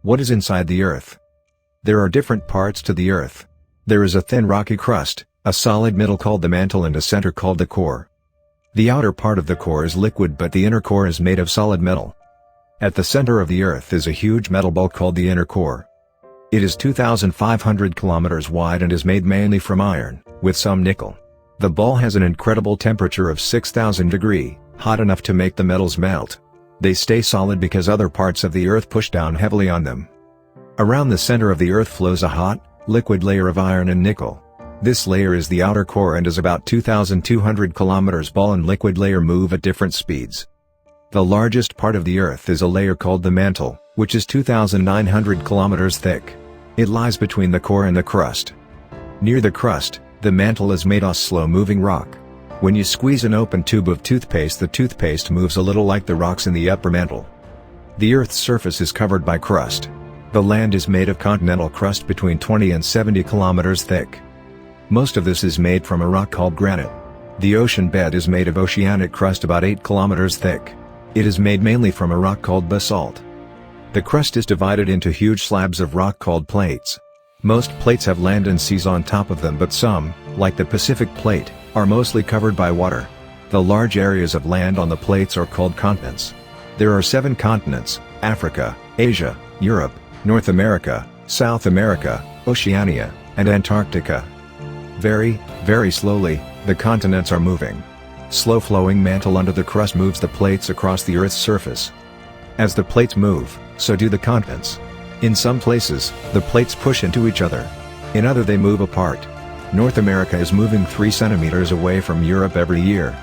What is inside the Earth? There are different parts to the Earth. There is a thin rocky crust, a solid middle called the mantle and a center called the core. The outer part of the core is liquid but the inner core is made of solid metal. At the center of the Earth is a huge metal ball called the inner core. It is 2,500 kilometers wide and is made mainly from iron, with some nickel. The ball has an incredible temperature of 6,000 degrees, hot enough to make the metals melt. They stay solid because other parts of the Earth push down heavily on them. Around the center of the Earth flows a hot, liquid layer of iron and nickel. This layer is the outer core and is about 2,200 kilometers. Ball and liquid layer move at different speeds. The largest part of the Earth is a layer called the mantle, which is 2,900 kilometers thick. It lies between the core and the crust. Near the crust, the mantle is made of slow-moving rock. When you squeeze an open tube of toothpaste, the toothpaste moves a little like the rocks in the upper mantle. The Earth's surface is covered by crust. The land is made of continental crust between 20 and 70 kilometers thick. Most of this is made from a rock called granite. The ocean bed is made of oceanic crust about 8 kilometers thick. It is made mainly from a rock called basalt. The crust is divided into huge slabs of rock called plates. Most plates have land and seas on top of them, but some, like the Pacific Plate, are mostly covered by water. The large areas of land on the plates are called continents. There are 7 continents: Africa, Asia, Europe, North America, South America, Oceania, and Antarctica. Very, very slowly, the continents are moving. Slow-flowing mantle under the crust moves the plates across the Earth's surface. As the plates move, so do the continents. In some places, the plates push into each other. In others they move apart. North America is moving 3 centimeters away from Europe every year.